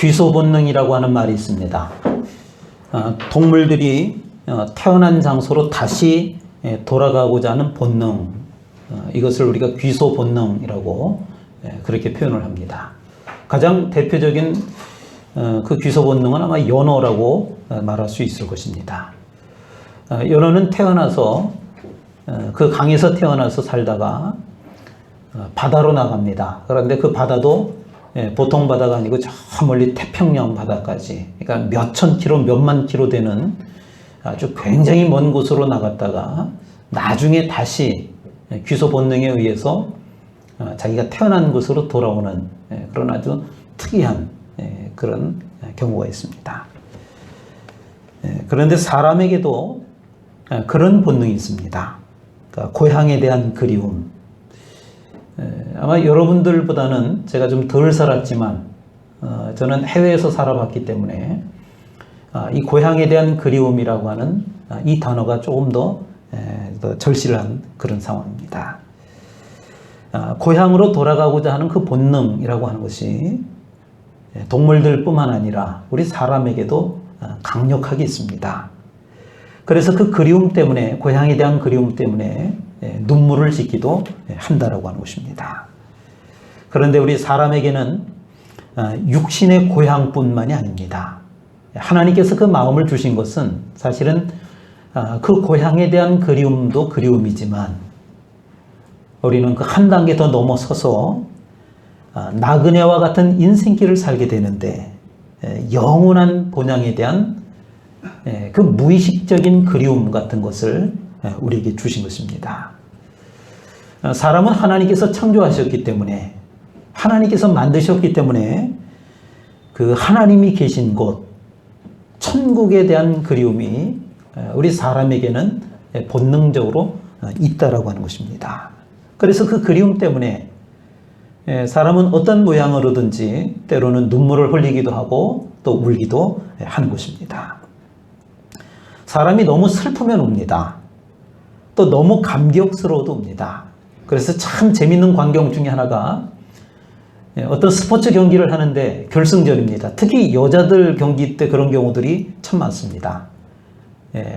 귀소 본능이라고 하는 말이 있습니다. 동물들이 태어난 장소로 다시 돌아가고자 하는 본능, 이것을 우리가 귀소 본능이라고 그렇게 표현을 합니다. 가장 대표적인 그 귀소 본능은 아마 연어라고 말할 수 있을 것입니다. 연어는 태어나서 그 강에서 태어나서 살다가 바다로 나갑니다. 그런데 그 바다도 보통 바다가 아니고 저 멀리 태평양 바다까지, 그러니까 몇천 킬로, 몇만 킬로 되는 아주 굉장히 먼 곳으로 나갔다가 나중에 다시 귀소 본능에 의해서 자기가 태어난 곳으로 돌아오는 그런 아주 특이한 그런 경우가 있습니다. 그런데 사람에게도 그런 본능이 있습니다. 그러니까 고향에 대한 그리움. 아마 여러분들보다는 제가 좀 덜 살았지만 저는 해외에서 살아봤기 때문에 이 고향에 대한 그리움이라고 하는 이 단어가 조금 더 절실한 그런 상황입니다. 고향으로 돌아가고자 하는 그 본능이라고 하는 것이 동물들뿐만 아니라 우리 사람에게도 강력하게 있습니다. 그래서 그 그리움 때문에, 고향에 대한 그리움 때문에 눈물을 짓기도 한다라고 하는 것입니다. 그런데 우리 사람에게는 육신의 고향뿐만이 아닙니다. 하나님께서 그 마음을 주신 것은 사실은 그 고향에 대한 그리움도 그리움이지만 우리는 그 한 단계 더 넘어서서 나그네와 같은 인생길을 살게 되는데 영원한 본향에 대한 그 무의식적인 그리움 같은 것을 우리에게 주신 것입니다. 사람은 하나님께서 창조하셨기 때문에, 하나님께서 만드셨기 때문에 그 하나님이 계신 곳, 천국에 대한 그리움이 우리 사람에게는 본능적으로 있다라고 하는 것입니다. 그래서 그 그리움 때문에 사람은 어떤 모양으로든지 때로는 눈물을 흘리기도 하고 또 울기도 하는 것입니다. 사람이 너무 슬프면 웁니다. 또 너무 감격스러워도 웁니다. 그래서 참 재밌는 광경 중에 하나가 어떤 스포츠 경기를 하는데 결승전입니다. 특히 여자들 경기 때 그런 경우들이 참 많습니다.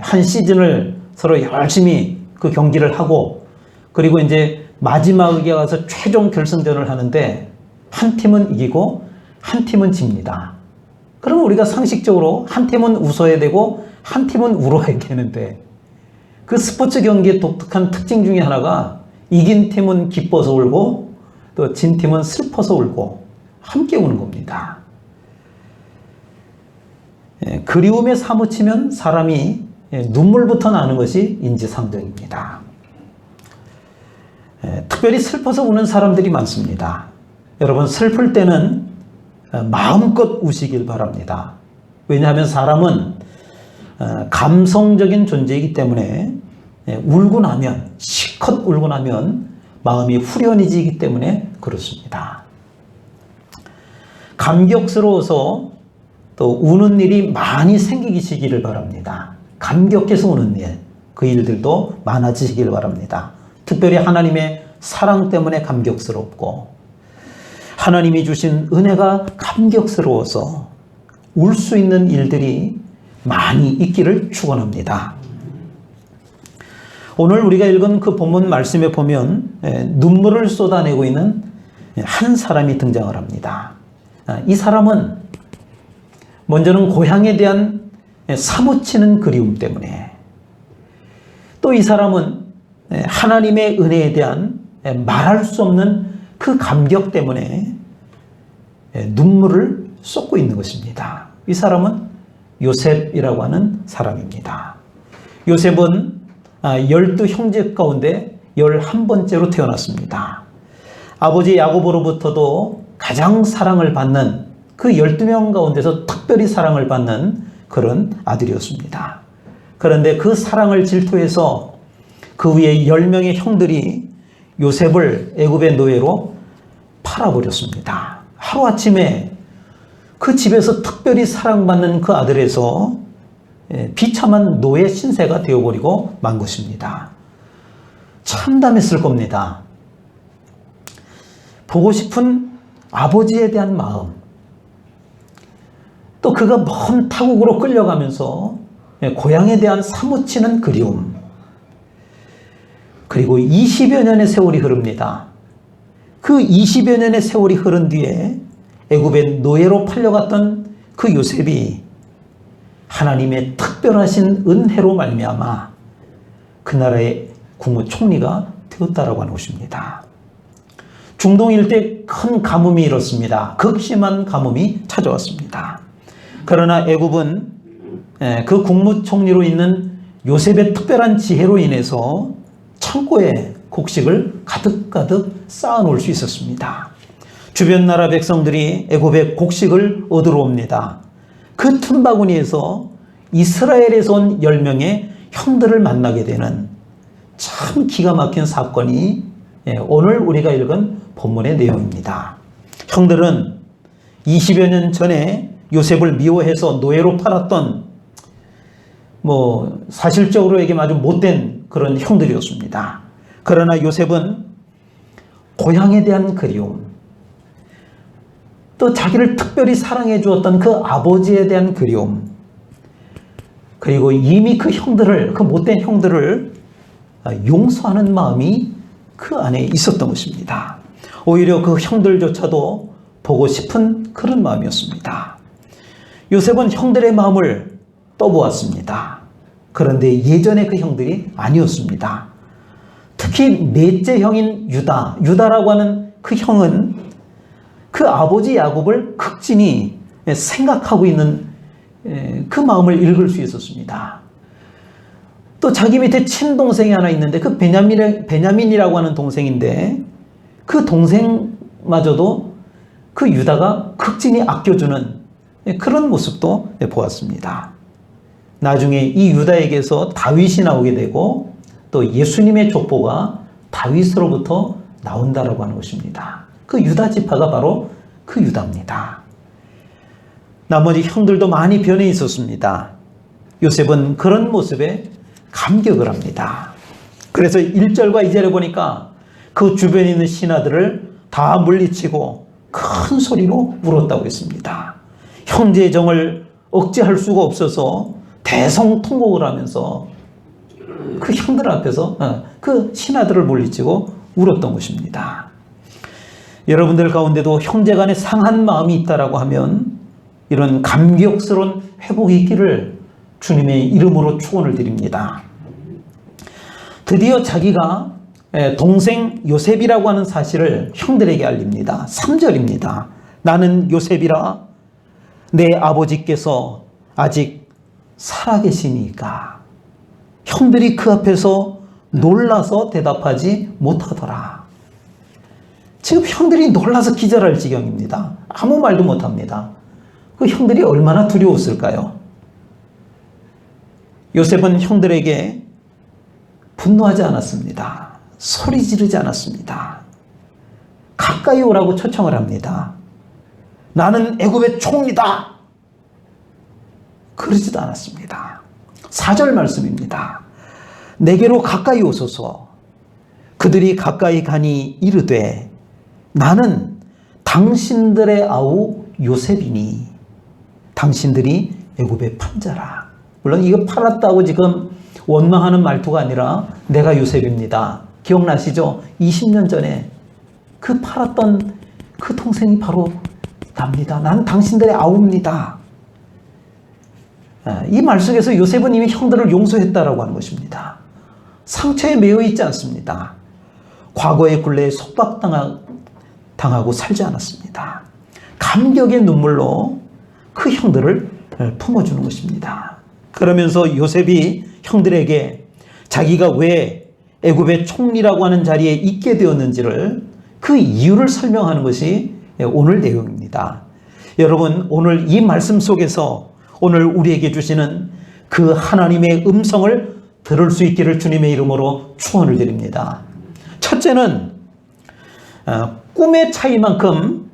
한 시즌을 서로 열심히 그 경기를 하고 그리고 이제 마지막에 가서 최종 결승전을 하는데 한 팀은 이기고 한 팀은 집니다. 그러면 우리가 상식적으로 한 팀은 웃어야 되고 한 팀은 울어야 되는데 그 스포츠 경기의 독특한 특징 중에 하나가 이긴 팀은 기뻐서 울고 또 진 팀은 슬퍼서 울고 함께 우는 겁니다. 그리움에 사무치면 사람이 눈물부터 나는 것이 인지상정입니다. 특별히 슬퍼서 우는 사람들이 많습니다. 여러분, 슬플 때는 마음껏 우시길 바랍니다. 왜냐하면 사람은 감성적인 존재이기 때문에 울고 나면, 실컷 울고 나면 마음이 후련해지기 때문에 그렇습니다. 감격스러워서 또 우는 일이 많이 생기시기를 바랍니다. 감격해서 우는 일, 그 일들도 많아지시길 바랍니다. 특별히 하나님의 사랑 때문에 감격스럽고 하나님이 주신 은혜가 감격스러워서 울 수 있는 일들이 많이 있기를 축원합니다. 오늘 우리가 읽은 그 본문 말씀에 보면 눈물을 쏟아내고 있는 한 사람이 등장을 합니다. 이 사람은 먼저는 고향에 대한 사무치는 그리움 때문에, 또 이 사람은 하나님의 은혜에 대한 말할 수 없는 그 감격 때문에 눈물을 쏟고 있는 것입니다. 이 사람은 요셉이라고 하는 사람입니다. 요셉은 12형제 가운데 11번째로 태어났습니다. 아버지 야고보로부터도 가장 사랑을 받는 그 12명 가운데서 특별히 사랑을 받는 그런 아들이었습니다. 그런데 그 사랑을 질투해서 그 위에 10명의 형들이 요셉을 애굽의 노예로 팔아버렸습니다. 하루아침에 그 집에서 특별히 사랑받는 그 아들에서 비참한 노예 신세가 되어버리고 만 것입니다. 참담했을 겁니다. 보고 싶은 아버지에 대한 마음, 또 그가 먼 타국으로 끌려가면서 고향에 대한 사무치는 그리움, 그리고 20여 년의 세월이 흐릅니다. 그 20여 년의 세월이 흐른 뒤에 애굽의 노예로 팔려갔던 그 요셉이 하나님의 특별하신 은혜로 말미암아 그 나라의 국무총리가 되었다라고 하는 것입니다. 중동 일대 큰 가뭄이 일었습니다. 극심한 가뭄이 찾아왔습니다. 그러나 애굽은 그 국무총리로 있는 요셉의 특별한 지혜로 인해서 창고에 곡식을 가득가득 쌓아놓을 수 있었습니다. 주변 나라 백성들이 애굽의 곡식을 얻으러 옵니다. 그 틈바구니에서 이스라엘에서 온 10명의 형들을 만나게 되는 참 기가 막힌 사건이 오늘 우리가 읽은 본문의 내용입니다. 형들은 20여 년 전에 요셉을 미워해서 노예로 팔았던 사실적으로 얘기하면 아주 못된 그런 형들이었습니다. 그러나 요셉은 고향에 대한 그리움, 또 자기를 특별히 사랑해 주었던 그 아버지에 대한 그리움, 그리고 이미 그 형들을, 그 못된 형들을 용서하는 마음이 그 안에 있었던 것입니다. 오히려 그 형들조차도 보고 싶은 그런 마음이었습니다. 요셉은 형들의 마음을 떠보았습니다. 그런데 예전에 그 형들이 아니었습니다. 특히 넷째 형인 유다라고 하는 그 형은 그 아버지 야곱을 극진히 생각하고 있는 그 마음을 읽을 수 있었습니다. 또 자기 밑에 친동생이 하나 있는데 그 베냐민이라고 하는 동생인데 그 동생마저도 그 유다가 극진히 아껴주는 그런 모습도 보았습니다. 나중에 이 유다에게서 다윗이 나오게 되고 또 예수님의 족보가 다윗으로부터 나온다라고 하는 것입니다. 그 유다 지파가 바로 그 유다입니다. 나머지 형들도 많이 변해 있었습니다. 요셉은 그런 모습에 감격을 합니다. 그래서 1절과 2절에 보니까 그 주변에 있는 신하들을 다 물리치고 큰 소리로 울었다고 했습니다. 형제의 정을 억제할 수가 없어서 대성통곡을 하면서 그 형들 앞에서 그 신하들을 물리치고 울었던 것입니다. 여러분들 가운데도 형제 간에 상한 마음이 있다라고 하면 이런 감격스러운 회복이 있기를 주님의 이름으로 축원을 드립니다. 드디어 자기가 동생 요셉이라고 하는 사실을 형들에게 알립니다. 3절입니다. 나는 요셉이라 내 아버지께서 아직 살아계시니까. 형들이 그 앞에서 놀라서 대답하지 못하더라. 지금 형들이 놀라서 기절할 지경입니다. 아무 말도 못합니다. 그 형들이 얼마나 두려웠을까요? 요셉은 형들에게 분노하지 않았습니다. 소리 지르지 않았습니다. 가까이 오라고 초청을 합니다. 나는 애굽의 총리다. 그러지도 않았습니다. 4절 말씀입니다. 내게로 가까이 오소서. 그들이 가까이 가니 이르되 나는 당신들의 아우 요셉이니 당신들이 애굽의 판자라. 물론 이거 팔았다고 지금 원망하는 말투가 아니라 내가 요셉입니다. 기억나시죠? 20년 전에 그 팔았던 그 동생이 바로 납니다. 난 당신들의 아우입니다. 이 말 속에서 요셉은 이미 형들을 용서했다라고 하는 것입니다. 상처에 매여 있지 않습니다. 과거의 굴레에 속박당하고 살지 않았습니다. 감격의 눈물로 그 형들을 품어주는 것입니다. 그러면서 요셉이 형들에게 자기가 왜 애굽의 총리라고 하는 자리에 있게 되었는지를 그 이유를 설명하는 것이 오늘 내용입니다. 여러분, 오늘 이 말씀 속에서 오늘 우리에게 주시는 그 하나님의 음성을 들을 수 있기를 주님의 이름으로 축원을 드립니다. 첫째는 꿈의 차이만큼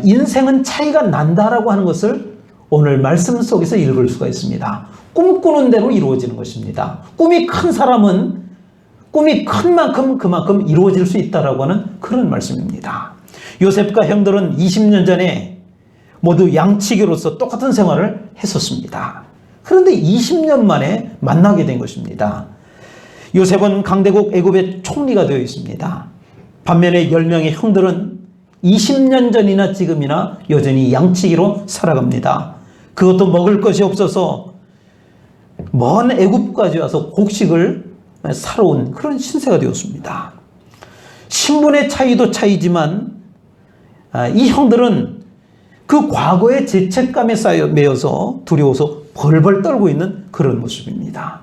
인생은 차이가 난다라고 하는 것을 오늘 말씀 속에서 읽을 수가 있습니다. 꿈꾸는 대로 이루어지는 것입니다. 꿈이 큰 사람은 꿈이 큰 만큼 그만큼 이루어질 수 있다라고 하는 그런 말씀입니다. 요셉과 형들은 20년 전에 모두 양치기로서 똑같은 생활을 했었습니다. 그런데 20년 만에 만나게 된 것입니다. 요셉은 강대국 애굽의 총리가 되어 있습니다. 반면에 10명의 형들은 20년 전이나 지금이나 여전히 양치기로 살아갑니다. 그것도 먹을 것이 없어서 먼 애굽까지 와서 곡식을 살아온 그런 신세가 되었습니다. 신분의 차이도 차이지만 이 형들은 그 과거의 죄책감에 매여서 두려워서 벌벌 떨고 있는 그런 모습입니다.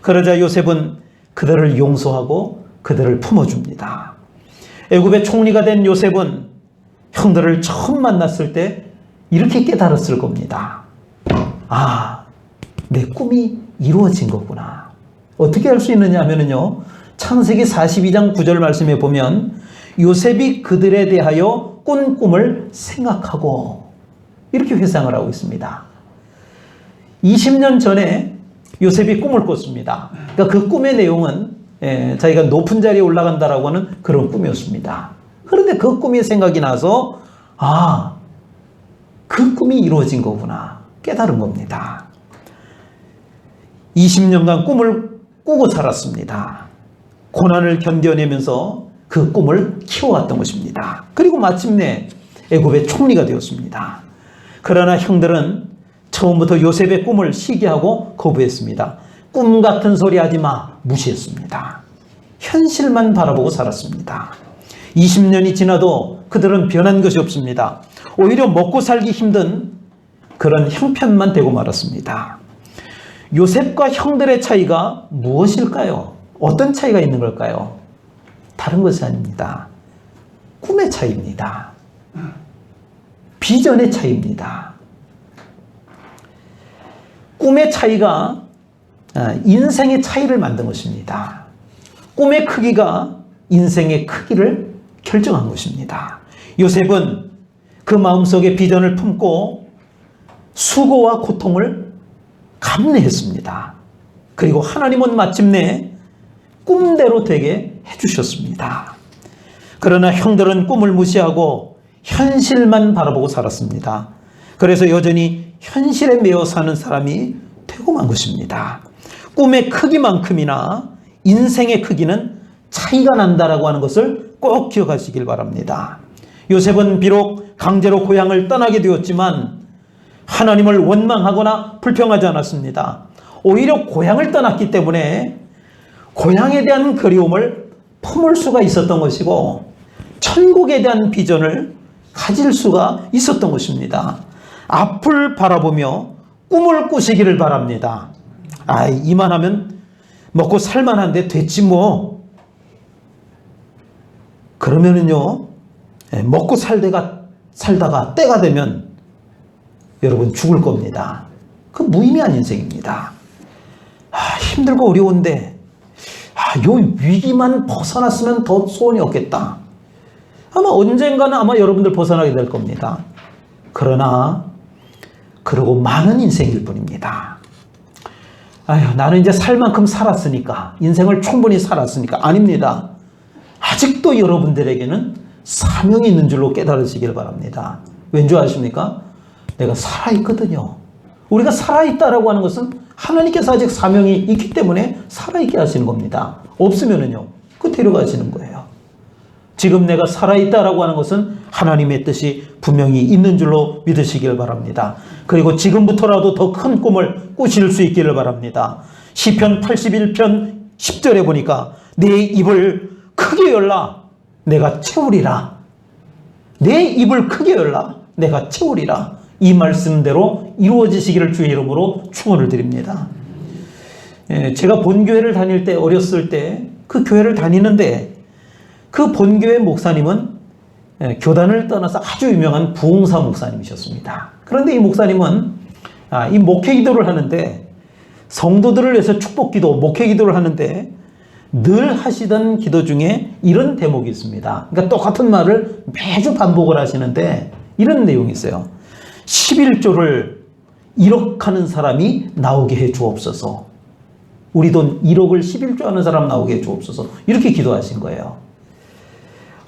그러자 요셉은 그들을 용서하고 그들을 품어줍니다. 애굽의 총리가 된 요셉은 형들을 처음 만났을 때 이렇게 깨달았을 겁니다. 아, 내 꿈이 이루어진 거구나. 어떻게 할 수 있느냐 하면요, 창세기 42장 9절 말씀에 보면 요셉이 그들에 대하여 꾼 꿈을 생각하고 이렇게 회상을 하고 있습니다. 20년 전에 요셉이 꿈을 꿨습니다. 그러니까 그 꿈의 내용은 자기가 높은 자리에 올라간다라고 하는 그런 꿈이었습니다. 그런데 그 꿈이 생각이 나서 아, 그 꿈이 이루어진 거구나 깨달은 겁니다. 20년간 꿈을 꾸고 살았습니다. 고난을 견뎌내면서 그 꿈을 키워왔던 것입니다. 그리고 마침내 애굽의 총리가 되었습니다. 그러나 형들은 처음부터 요셉의 꿈을 시기하고 거부했습니다. 꿈 같은 소리 하지 마, 무시했습니다. 현실만 바라보고 살았습니다. 20년이 지나도 그들은 변한 것이 없습니다. 오히려 먹고 살기 힘든 그런 형편만 되고 말았습니다. 요셉과 형들의 차이가 무엇일까요? 어떤 차이가 있는 걸까요? 다른 것이 아닙니다. 꿈의 차이입니다. 비전의 차이입니다. 꿈의 차이가 인생의 차이를 만든 것입니다. 꿈의 크기가 인생의 크기를 결정한 것입니다. 요셉은 그 마음속에 비전을 품고 수고와 고통을 감내했습니다. 그리고 하나님은 마침내 꿈대로 되게 해주셨습니다. 그러나 형들은 꿈을 무시하고 현실만 바라보고 살았습니다. 그래서 여전히 현실에 매여 사는 사람이 되고 만 것입니다. 꿈의 크기만큼이나 인생의 크기는 차이가 난다라고 하는 것을 꼭 기억하시길 바랍니다. 요셉은 비록 강제로 고향을 떠나게 되었지만 하나님을 원망하거나 불평하지 않았습니다. 오히려 고향을 떠났기 때문에 고향에 대한 그리움을 품을 수가 있었던 것이고 천국에 대한 비전을 가질 수가 있었던 것입니다. 앞을 바라보며 꿈을 꾸시기를 바랍니다. 아, 이만하면 먹고 살만한데 됐지 뭐. 그러면은요, 먹고 살다가 때가 되면 여러분 죽을 겁니다. 그 무의미한 인생입니다. 힘들고 어려운데 요 위기만 벗어났으면 더 소원이 없겠다. 아마 언젠가는 아마 여러분들 벗어나게 될 겁니다. 그러나 그러고 많은 인생일 뿐입니다. 아휴, 나는 이제 살 만큼 살았으니까, 인생을 충분히 살았으니까. 아닙니다. 아직도 여러분들에게는 사명이 있는 줄로 깨달으시길 바랍니다. 왠지 아십니까? 내가 살아있거든요. 우리가 살아있다라고 하는 것은 하나님께서 아직 사명이 있기 때문에 살아있게 하시는 겁니다. 없으면은요, 그 데려가시는 거예요. 지금 내가 살아있다라고 하는 것은 하나님의 뜻이 분명히 있는 줄로 믿으시길 바랍니다. 그리고 지금부터라도 더 큰 꿈을 꾸실 수 있기를 바랍니다. 시편 81편 10절에 보니까 내 입을 크게 열라 내가 채우리라. 내 입을 크게 열라 내가 채우리라. 이 말씀대로 이루어지시기를 주의 이름으로 축원을 드립니다. 제가 본교회를 다닐 때, 어렸을 때 그 교회를 다니는데 그 본교회 목사님은 교단을 떠나서 아주 유명한 부흥사 목사님이셨습니다. 그런데 이 목사님은 이 목회 기도를 하는데, 성도들을 위해서 축복 기도, 목회 기도를 하는데 늘 하시던 기도 중에 이런 대목이 있습니다. 그러니까 똑같은 말을 매주 반복을 하시는데 이런 내용이 있어요. 11조를 1억 하는 사람이 나오게 해 주옵소서. 우리 돈 1억을 11조 하는 사람 나오게 해 주옵소서. 이렇게 기도하신 거예요.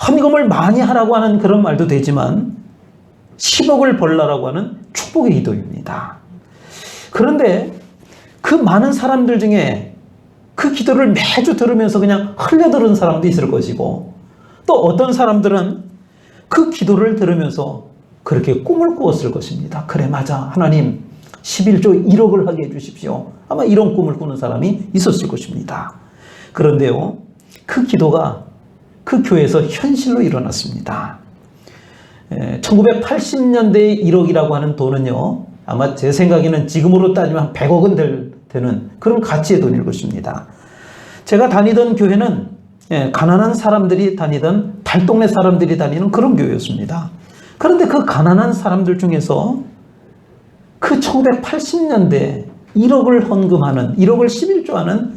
헌금을 많이 하라고 하는 그런 말도 되지만 10억을 벌라라고 하는 축복의 기도입니다. 그런데 그 많은 사람들 중에 그 기도를 매주 들으면서 그냥 흘려들은 사람도 있을 것이고, 또 어떤 사람들은 그 기도를 들으면서 그렇게 꿈을 꾸었을 것입니다. 그래, 맞아, 하나님 11조 1억을 하게 해주십시오. 아마 이런 꿈을 꾸는 사람이 있었을 것입니다. 그런데요, 그 기도가 그 교회에서 현실로 일어났습니다. 1980년대의 1억이라고 하는 돈은요, 아마 제 생각에는 지금으로 따지면 100억은 되는 그런 가치의 돈일 것입니다. 제가 다니던 교회는 가난한 사람들이 다니던 달동네 사람들이 다니는 그런 교회였습니다. 그런데 그 가난한 사람들 중에서 그 1980년대 1억을 헌금하는, 1억을 11조하는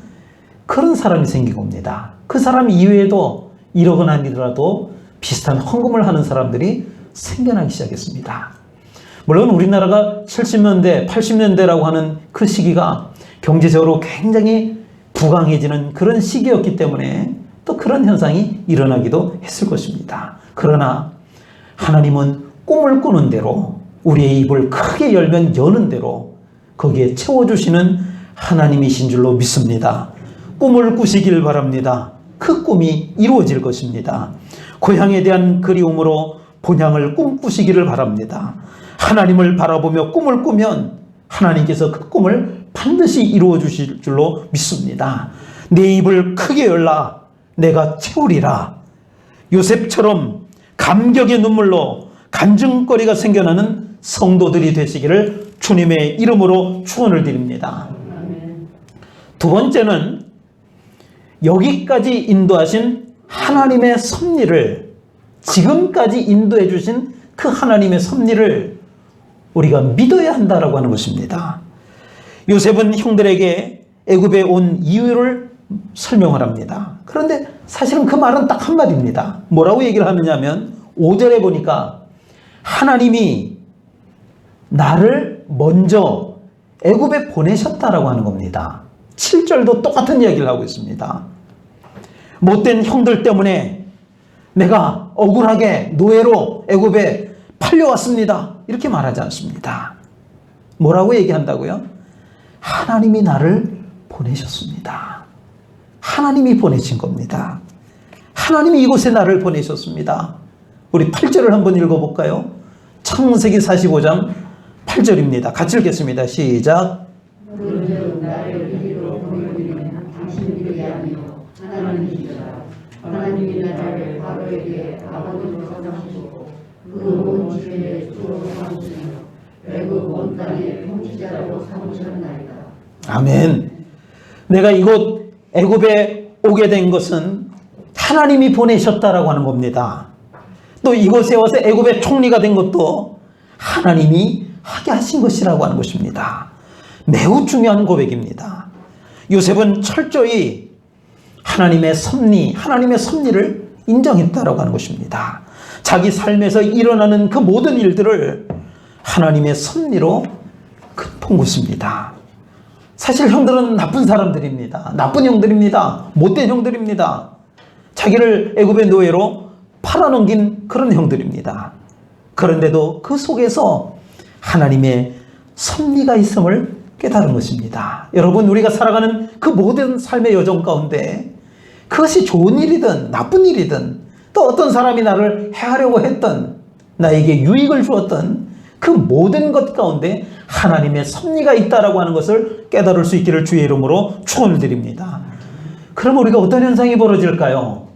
그런 사람이 생긴 겁니다. 그 사람 이외에도 1억은 아니더라도 비슷한 헌금을 하는 사람들이 생겨나기 시작했습니다. 물론 우리나라가 70년대, 80년대라고 하는 그 시기가 경제적으로 굉장히 부강해지는 그런 시기였기 때문에 또 그런 현상이 일어나기도 했을 것입니다. 그러나 하나님은 꿈을 꾸는 대로, 우리의 입을 크게 열면 여는 대로 거기에 채워주시는 하나님이신 줄로 믿습니다. 꿈을 꾸시길 바랍니다. 그 꿈이 이루어질 것입니다. 고향에 대한 그리움으로 본향을 꿈꾸시기를 바랍니다. 하나님을 바라보며 꿈을 꾸면 하나님께서 그 꿈을 반드시 이루어 주실 줄로 믿습니다. 내 입을 크게 열라 내가 채우리라. 요셉처럼 감격의 눈물로 간증거리가 생겨나는 성도들이 되시기를 주님의 이름으로 축원을 드립니다. 두 번째는 여기까지 인도하신 하나님의 섭리를, 지금까지 인도해 주신 그 하나님의 섭리를 우리가 믿어야 한다라고 하는 것입니다. 요셉은 형들에게 애굽에 온 이유를 설명을 합니다. 그런데 사실은 그 말은 딱 한마디입니다. 뭐라고 얘기를 하느냐면 5절에 보니까 하나님이 나를 먼저 애굽에 보내셨다라고 하는 겁니다. 7절도 똑같은 이야기를 하고 있습니다. 못된 형들 때문에 내가 억울하게 노예로 애굽에 팔려왔습니다. 이렇게 말하지 않습니다. 뭐라고 얘기한다고요? 하나님이 나를 보내셨습니다. 하나님이 보내신 겁니다. 하나님이 이곳에 나를 보내셨습니다. 우리 8절을 한번 읽어볼까요? 창세기 45장 8절입니다. 같이 읽겠습니다. 시작. 그런즉 나를 이리로 보내오리는 당신들이 아니요 하나님이시라. 하나님이 나를 바로에게 아버지로 삼으시고 그 온 집에 주로 삼으시며 애굽 온 땅의 통치자로 삼으셨나이다. 아멘. 내가 이곳 애굽에 오게 된 것은 하나님이 보내셨다라고 하는 겁니다. 또 이곳에 와서 애굽의 총리가 된 것도 하나님이 하게 하신 것이라고 하는 것입니다. 매우 중요한 고백입니다. 요셉은 철저히 하나님의 섭리, 하나님의 섭리를 인정했다라고 하는 것입니다. 자기 삶에서 일어나는 그 모든 일들을 하나님의 섭리로 본 것입니다. 사실 형들은 나쁜 사람들입니다. 나쁜 형들입니다. 못된 형들입니다. 자기를 애굽의 노예로 팔아넘긴 그런 형들입니다. 그런데도 그 속에서 하나님의 섭리가 있음을 깨달은 것입니다. 여러분, 우리가 살아가는 그 모든 삶의 여정 가운데 그것이 좋은 일이든 나쁜 일이든 또 어떤 사람이 나를 해하려고 했던, 나에게 유익을 주었던 그 모든 것 가운데 하나님의 섭리가 있다라고 하는 것을 깨달을 수 있기를 주의 이름으로 축원을 드립니다. 그럼 우리가 어떤 현상이 벌어질까요?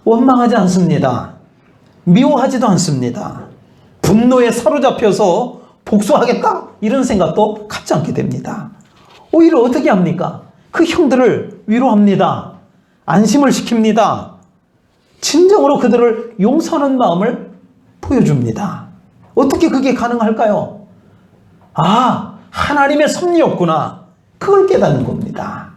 원망하지 않습니다. 미워하지도 않습니다. 분노에 사로잡혀서 복수하겠다 이런 생각도 갖지 않게 됩니다. 오히려 어떻게 합니까? 그 형들을 위로합니다. 안심을 시킵니다. 진정으로 그들을 용서하는 마음을 보여줍니다. 어떻게 그게 가능할까요? 아, 하나님의 섭리였구나. 그걸 깨닫는 겁니다.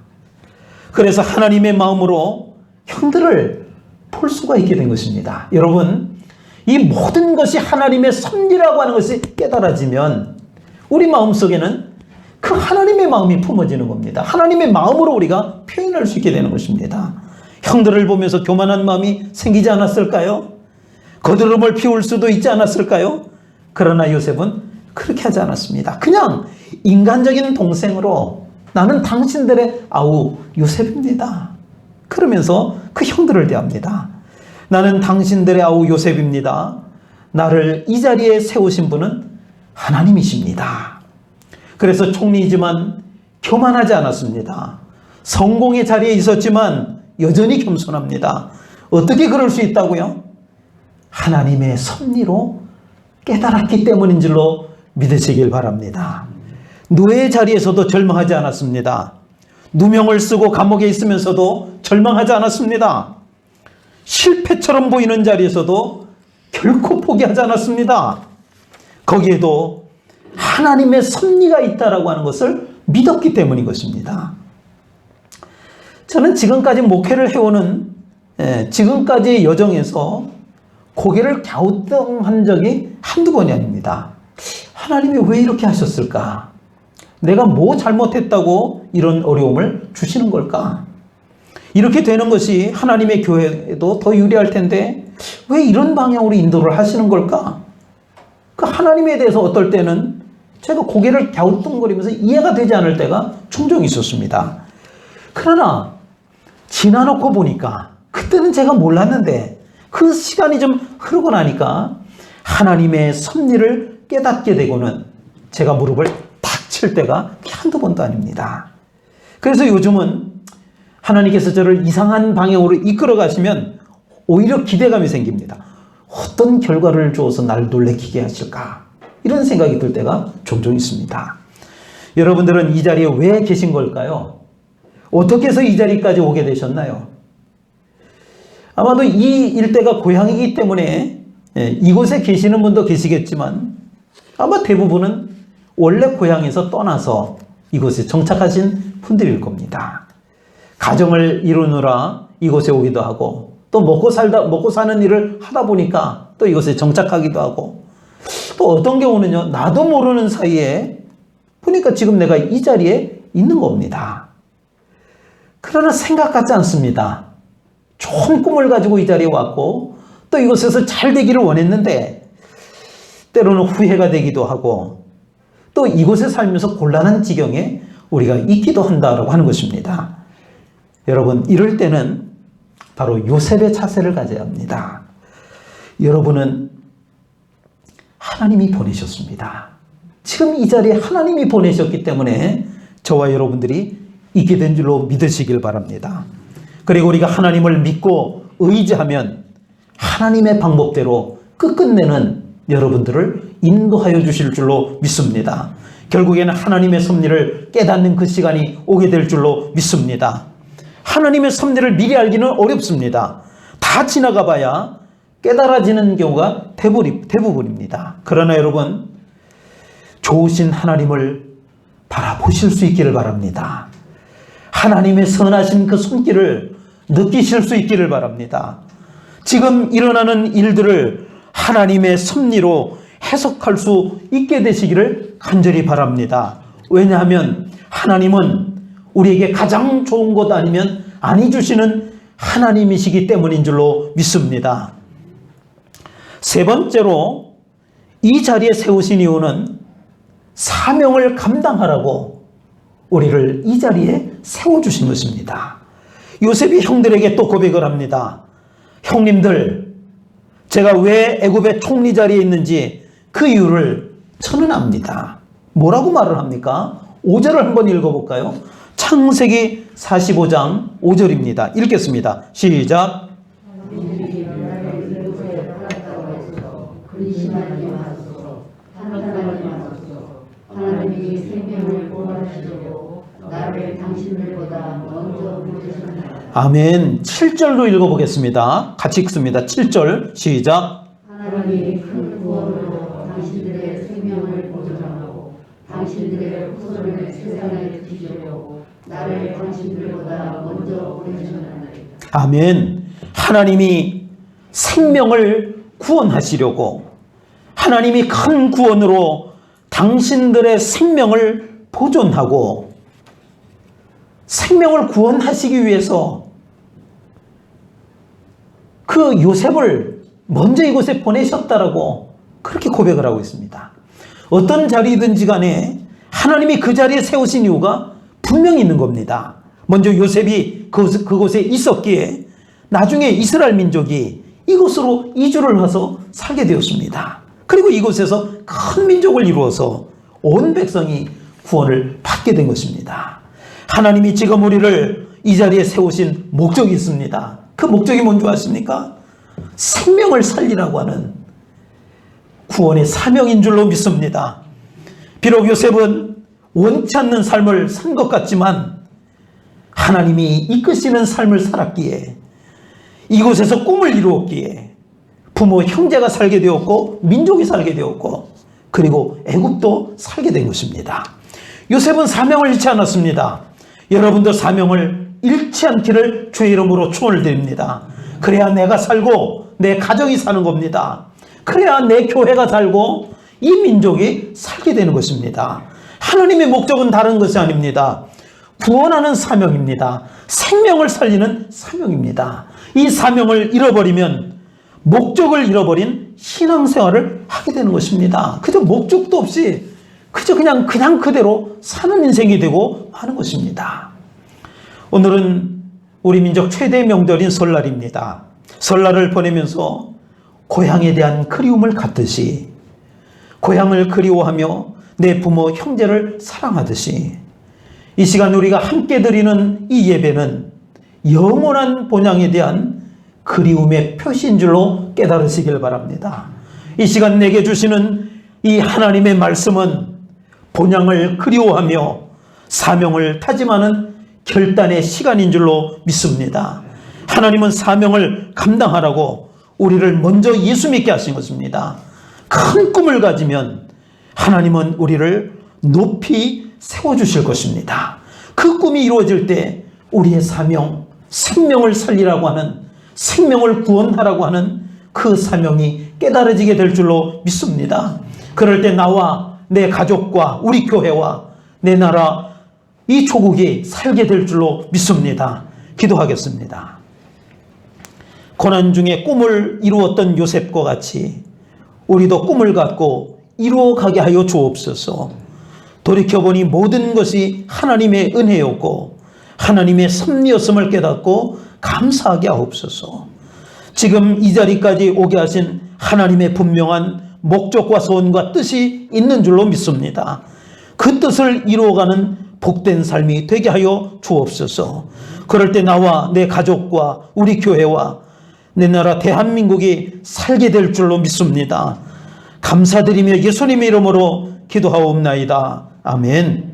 그래서 하나님의 마음으로 형들을 볼 수가 있게 된 것입니다. 여러분, 이 모든 것이 하나님의 섭리라고 하는 것이 깨달아지면 우리 마음속에는 그 하나님의 마음이 품어지는 겁니다. 하나님의 마음으로 우리가 표현할 수 있게 되는 것입니다. 형들을 보면서 교만한 마음이 생기지 않았을까요? 거드름을 피울 수도 있지 않았을까요? 그러나 요셉은 그렇게 하지 않았습니다. 그냥 인간적인 동생으로 나는 당신들의 아우 요셉입니다. 그러면서 그 형들을 대합니다. 나는 당신들의 아우 요셉입니다. 나를 이 자리에 세우신 분은 하나님이십니다. 그래서 총리이지만 교만하지 않았습니다. 성공의 자리에 있었지만 여전히 겸손합니다. 어떻게 그럴 수 있다고요? 하나님의 섭리로 깨달았기 때문인 줄로 믿으시길 바랍니다. 노예의 자리에서도 절망하지 않았습니다. 누명을 쓰고 감옥에 있으면서도 절망하지 않았습니다. 실패처럼 보이는 자리에서도 결코 포기하지 않았습니다. 거기에도 하나님의 섭리가 있다라고 하는 것을 믿었기 때문인 것입니다. 저는 지금까지 목회를 해오는 지금까지의 여정에서 고개를 갸우뚱한 적이 한두 번이 아닙니다. 하나님이 왜 이렇게 하셨을까? 내가 뭐 잘못했다고 이런 어려움을 주시는 걸까? 이렇게 되는 것이 하나님의 교회에도 더 유리할 텐데 왜 이런 방향으로 인도를 하시는 걸까? 그 하나님에 대해서 어떨 때는 제가 고개를 갸우뚱거리면서 이해가 되지 않을 때가 종종 있었습니다. 그러나 지나놓고 보니까 그때는 제가 몰랐는데 그 시간이 좀 흐르고 나니까 하나님의 섭리를 깨닫게 되고는 제가 무릎을 탁 칠 때가 한두 번도 아닙니다. 그래서 요즘은 하나님께서 저를 이상한 방향으로 이끌어 가시면 오히려 기대감이 생깁니다. 어떤 결과를 주어서 나를 놀래키게 하실까? 이런 생각이 들 때가 종종 있습니다. 여러분들은 이 자리에 왜 계신 걸까요? 어떻게 해서 이 자리까지 오게 되셨나요? 아마도 이 일대가 고향이기 때문에 이곳에 계시는 분도 계시겠지만 아마 대부분은 원래 고향에서 떠나서 이곳에 정착하신 분들일 겁니다. 가정을 이루느라 이곳에 오기도 하고 또 먹고 사는 일을 하다 보니까 또 이곳에 정착하기도 하고 또 어떤 경우는요, 나도 모르는 사이에 보니까 지금 내가 이 자리에 있는 겁니다. 그러나 생각 같지 않습니다. 좋은 꿈을 가지고 이 자리에 왔고 또 이곳에서 잘 되기를 원했는데 때로는 후회가 되기도 하고 또 이곳에 살면서 곤란한 지경에 우리가 있기도 한다라고 하는 것입니다. 여러분, 이럴 때는 바로 요셉의 자세를 가져야 합니다. 여러분은 하나님이 보내셨습니다. 지금 이 자리에 하나님이 보내셨기 때문에 저와 여러분들이 있게 된 줄로 믿으시길 바랍니다. 그리고 우리가 하나님을 믿고 의지하면 하나님의 방법대로 끝끝내는 여러분들을 인도하여 주실 줄로 믿습니다. 결국에는 하나님의 섭리를 깨닫는 그 시간이 오게 될 줄로 믿습니다. 하나님의 섭리를 미리 알기는 어렵습니다. 다 지나가 봐야 깨달아지는 경우가 대부분입니다. 그러나 여러분, 좋으신 하나님을 바라보실 수 있기를 바랍니다. 하나님의 선하신 그 손길을 느끼실 수 있기를 바랍니다. 지금 일어나는 일들을 하나님의 섭리로 해석할 수 있게 되시기를 간절히 바랍니다. 왜냐하면 하나님은 우리에게 가장 좋은 것 아니면 아니 주시는 하나님이시기 때문인 줄로 믿습니다. 세 번째로 이 자리에 세우신 이유는 사명을 감당하라고 우리를 이 자리에 세워주신 것입니다. 요셉이 형들에게 또 고백을 합니다. 형님들, 제가 왜 애굽의 총리 자리에 있는지 그 이유를 저는 압니다. 뭐라고 말을 합니까? 5절을 한번 읽어볼까요? 창세기 45장 5절입니다. 읽겠습니다. 시작. 하나님이 생명을 보호하시려고 나를 당신들보다 먼저 부르셨나이다. 아멘. 7절로 읽어보겠습니다. 같이 읽습니다. 7절 시작. 하나님이 큰 구원으로 당신들의 생명을 보존하고 당신들의 후손을 세상에 주시려고 나를 당신들보다 먼저 보내셨나이다. 아멘. 하나님이 생명을 구원하시려고 하나님이 큰 구원으로 당신들의 생명을 보존하고 생명을 구원하시기 위해서 그 요셉을 먼저 이곳에 보내셨다라고 그렇게 고백을 하고 있습니다. 어떤 자리든지 간에 하나님이 그 자리에 세우신 이유가 분명히 있는 겁니다. 먼저 요셉이 그곳에 있었기에 나중에 이스라엘 민족이 이곳으로 이주를 와서 살게 되었습니다. 그리고 이곳에서 큰 민족을 이루어서 온 백성이 구원을 받게 된 것입니다. 하나님이 지금 우리를 이 자리에 세우신 목적이 있습니다. 그 목적이 뭔지 아십니까? 생명을 살리라고 하는 구원의 사명인 줄로 믿습니다. 비록 요셉은 원치 않는 삶을 산 것 같지만 하나님이 이끄시는 삶을 살았기에 이곳에서 꿈을 이루었기에 부모 형제가 살게 되었고 민족이 살게 되었고 그리고 애굽도 살게 된 것입니다. 요셉은 사명을 잃지 않았습니다. 여러분도 사명을 잃지 않기를 주의 이름으로 축원을 드립니다. 그래야 내가 살고 내 가정이 사는 겁니다. 그래야 내 교회가 살고 이 민족이 살게 되는 것입니다. 하나님의 목적은 다른 것이 아닙니다. 구원하는 사명입니다. 생명을 살리는 사명입니다. 이 사명을 잃어버리면 목적을 잃어버린 신앙생활을 하게 되는 것입니다. 그저 목적도 없이 그저 그냥 그대로 사는 인생이 되고 하는 것입니다. 오늘은 우리 민족 최대 명절인 설날입니다. 설날을 보내면서 고향에 대한 그리움을 갖듯이 고향을 그리워하며 내 부모 형제를 사랑하듯이 이 시간 우리가 함께 드리는 이 예배는 영원한 본향에 대한 그리움의 표시인 줄로 깨달으시길 바랍니다. 이 시간 내게 주시는 이 하나님의 말씀은 본향을 그리워하며 사명을 다짐하는 결단의 시간인 줄로 믿습니다. 하나님은 사명을 감당하라고 우리를 먼저 예수 믿게 하신 것입니다. 큰 꿈을 가지면 하나님은 우리를 높이 세워주실 것입니다. 그 꿈이 이루어질 때 우리의 사명, 생명을 살리라고 하는, 생명을 구원하라고 하는 그 사명이 깨달아지게 될 줄로 믿습니다. 그럴 때 나와 내 가족과 우리 교회와 내 나라 이 조국이 살게 될 줄로 믿습니다. 기도하겠습니다. 고난 중에 꿈을 이루었던 요셉과 같이 우리도 꿈을 갖고 이루어가게 하여 주옵소서. 돌이켜보니 모든 것이 하나님의 은혜였고 하나님의 섭리였음을 깨닫고 감사하게 하옵소서. 지금 이 자리까지 오게 하신 하나님의 분명한 목적과 소원과 뜻이 있는 줄로 믿습니다. 그 뜻을 이루어가는 복된 삶이 되게 하여 주옵소서. 그럴 때 나와 내 가족과 우리 교회와 내 나라 대한민국이 살게 될 줄로 믿습니다. 감사드리며 예수님의 이름으로 기도하옵나이다. 아멘.